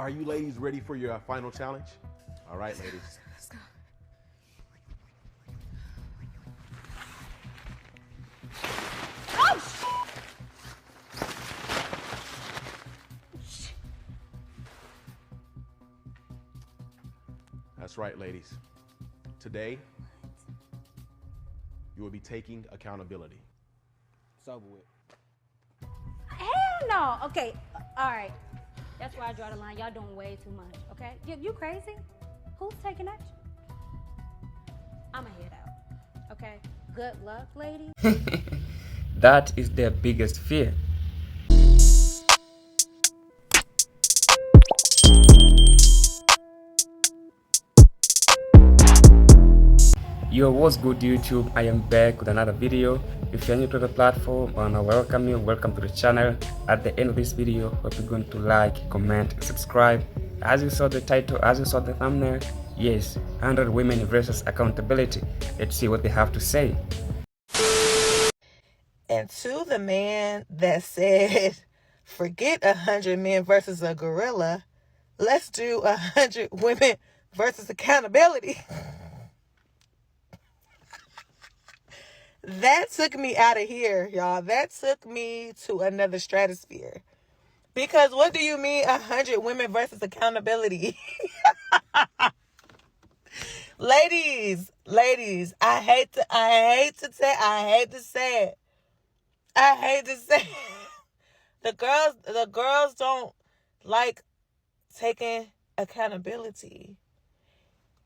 Are you ladies ready for your final challenge? All right, ladies. Let's go. Oh, That's right, ladies. Today, you will be taking accountability. It's over with. hell no. Okay, all right. That's where I draw the line. Y'all doing way too much, okay? You crazy? Who's taking action? I'ma head out, okay? Good luck, ladies. That is their biggest fear. Yo, what's good YouTube? I am back with another video. If you're new to the platform, I wanna welcome you. Welcome to the channel. At the end of this video, hope you're going to like, comment, subscribe. As you saw the title, as you saw the thumbnail, yes, 100 women versus accountability. Let's see what they have to say. And to the man that said, forget 100 men versus a gorilla, let's do 100 women versus accountability. That took me out of here, y'all. That took me to another stratosphere. Because what do you mean 100 women versus accountability? Ladies, I hate to say it. The girls don't like taking accountability.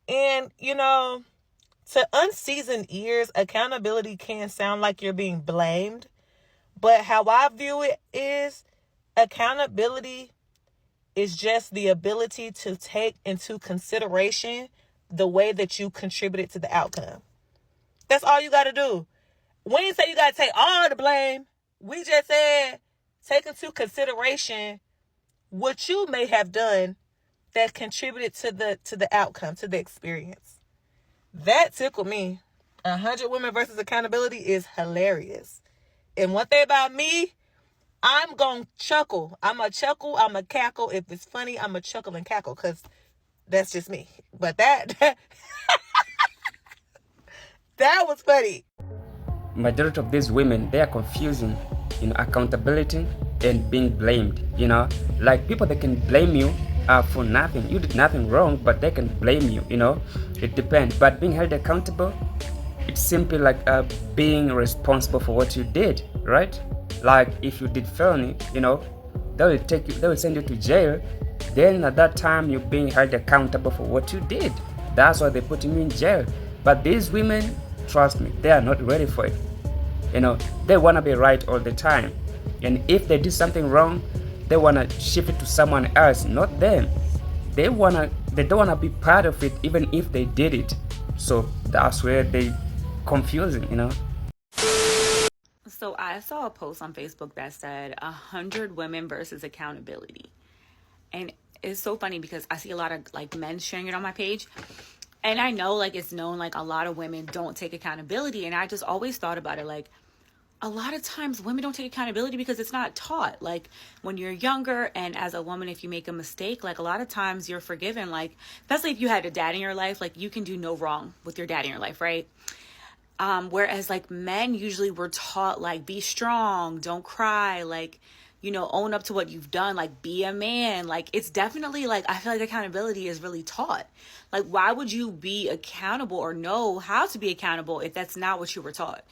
And, you know, to unseasoned ears, accountability can sound like you're being blamed. But how I view it is accountability is just the ability to take into consideration the way that you contributed to the outcome. That's all you got to do. We didn't say you got to take all the blame. We just said take into consideration what you may have done that contributed to the outcome, to the experience. That tickled me. 100 women versus accountability is hilarious. And one thing about me, I'm going to chuckle. I'm going to chuckle. I'm going to cackle. If it's funny, I'm going to chuckle and cackle because that's just me. But that was funny. Majority of these women, they are confusing accountability and being blamed. Like people that can blame you for nothing. You did nothing wrong, but they can blame you. It depends. But being held accountable, it's simply like being responsible for what you did, right? Like if you did felony, they will send you to jail. Then at that time you're being held accountable for what you did. That's why they're putting you in jail. But these women, trust me, they are not ready for it. They want to be right all the time. And if they did something wrong, they want to shift it to someone else, not them. They don't want to be part of it, even if they did it. So that's where they confusing. So I saw a post on Facebook that said 100 women versus accountability. And it's so funny because I see a lot of like men sharing it on my page. And I know like it's known like a lot of women don't take accountability. And I just always thought about it like a lot of times women don't take accountability because it's not taught. Like when you're younger and as a woman, if you make a mistake, like a lot of times you're forgiven. Like especially if you had a dad in your life, like you can do no wrong with your dad in your life, right? Whereas like men usually were taught like be strong, don't cry, like own up to what you've done, like be a man. Like it's definitely like I feel like accountability is really taught. Like why would you be accountable or know how to be accountable if that's not what you were taught?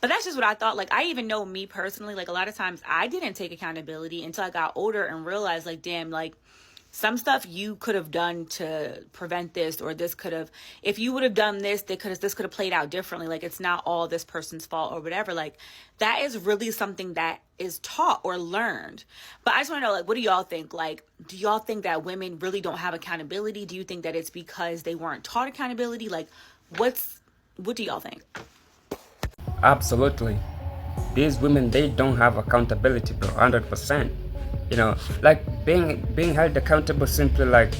But that's just what I thought. Like I even know me personally, like a lot of times I didn't take accountability until I got older and realized like damn, like some stuff you could have done to prevent this, or this could have, if you would have done this, this could have played out differently. Like it's not all this person's fault or whatever. Like that is really something that is taught or learned. But I just want to know, like, what do y'all think? Like, do y'all think that women really don't have accountability? Do you think that it's because they weren't taught accountability? Like, what do y'all think? Absolutely. These women, they don't have accountability, bro, 100%. Like being held accountable simply like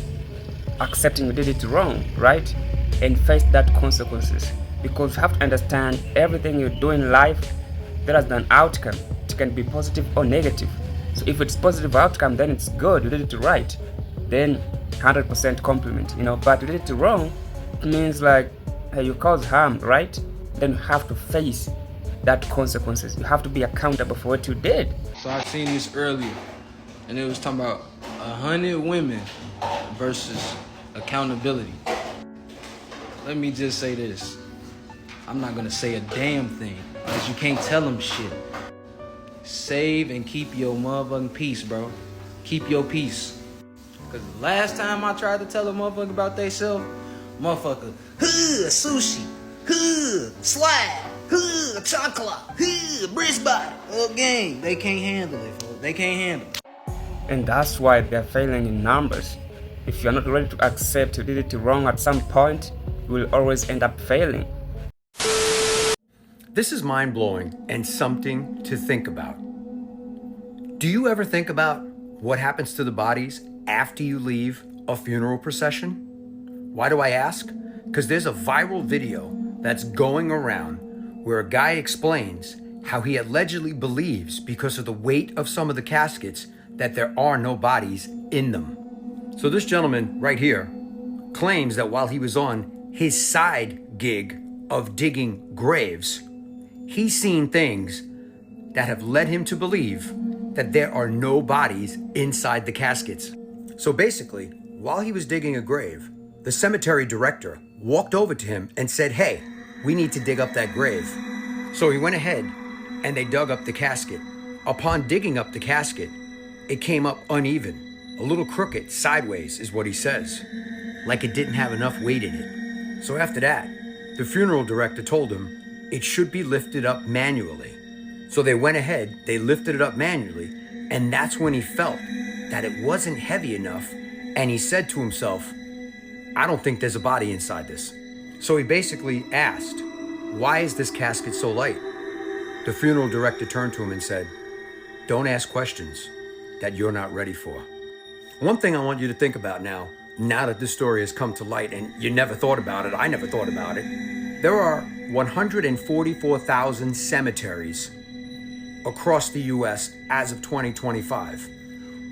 accepting you did it wrong, right? And face that consequences. Because you have to understand everything you do in life, there is an outcome. It can be positive or negative. So if it's positive outcome, then it's good, you did it right. then 100% compliment, you know. But you did it wrong, it means like, hey, you caused harm, right? Then you have to face that consequences. You have to be accountable for what you did. So I seen this earlier, and it was talking about 100 women versus accountability. Let me just say this. I'm not gonna say a damn thing, because you can't tell them shit. Save and keep your motherfucking peace, bro. Keep your peace. Because last time I tried to tell a motherfucker about theyself, motherfucker, sushi, slide, chocolate, breast body. Again, they can't handle it, folks. They can't handle it. And that's why they're failing in numbers. If you're not ready to accept you did it wrong at some point, you will always end up failing. This is mind-blowing and something to think about. Do you ever think about what happens to the bodies after you leave a funeral procession? Why do I ask? Because there's a viral video that's going around where a guy explains how he allegedly believes, because of the weight of some of the caskets, that there are no bodies in them. So this gentleman right here claims that while he was on his side gig of digging graves, he's seen things that have led him to believe that there are no bodies inside the caskets. So basically, while he was digging a grave, the cemetery director walked over to him and said, "Hey, we need to dig up that grave." So he went ahead and they dug up the casket. Upon digging up the casket, it came up uneven, a little crooked, sideways is what he says, like it didn't have enough weight in it. So after that, the funeral director told him it should be lifted up manually. So they went ahead, they lifted it up manually, and that's when he felt that it wasn't heavy enough, and he said to himself, "I don't think there's a body inside this." So he basically asked, "Why is this casket so light?" The funeral director turned to him and said, "Don't ask questions that you're not ready for." One thing I want you to think about now that this story has come to light and you never thought about it, I never thought about it, there are 144,000 cemeteries across the US as of 2025.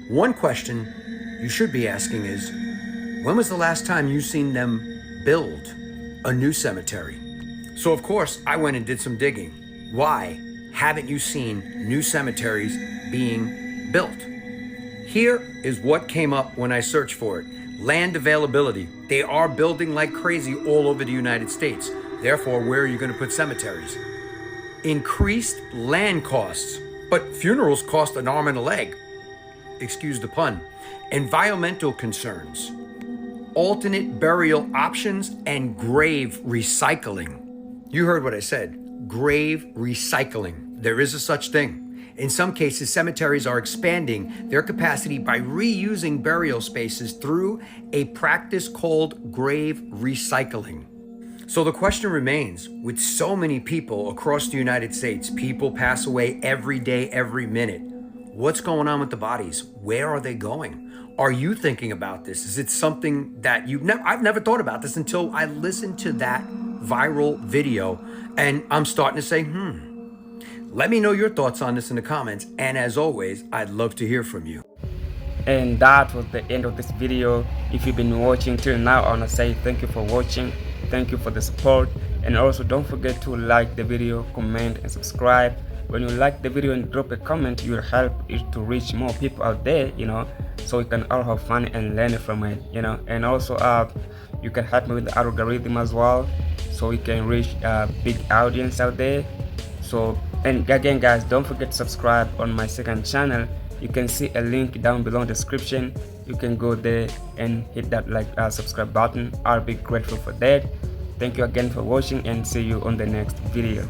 One question you should be asking is, when was the last time you seen them build a new cemetery? So of course, I went and did some digging. Why haven't you seen new cemeteries being built? Here is what came up when I searched for it. Land availability. They are building like crazy all over the United States. Therefore, where are you going to put cemeteries? Increased land costs, but funerals cost an arm and a leg. Excuse the pun. Environmental concerns, alternate burial options, and grave recycling. You heard what I said, grave recycling. There is a such thing. In some cases, cemeteries are expanding their capacity by reusing burial spaces through a practice called grave recycling. So the question remains, with so many people across the United States, people pass away every day, every minute. What's going on with the bodies? Where are they going? Are you thinking about this? Is it something that I've never thought about this until I listened to that viral video, and I'm starting to say, Let me know your thoughts on this in the comments, and as always, I'd love to hear from you. And that was the end of this video. If you've been watching till now, I want to say thank you for watching. Thank you for the support, and also don't forget to like the video, comment, and subscribe. When you like the video and drop a comment, you'll help it to reach more people out there, so we can all have fun and learn from it, and also you can help me with the algorithm as well, so we can reach a big audience out there. So, and again guys, don't forget to subscribe on my second channel. You can see a link down below in the description. You can go there and hit that subscribe button. I'll be grateful for that. Thank you again for watching, and see you on the next video.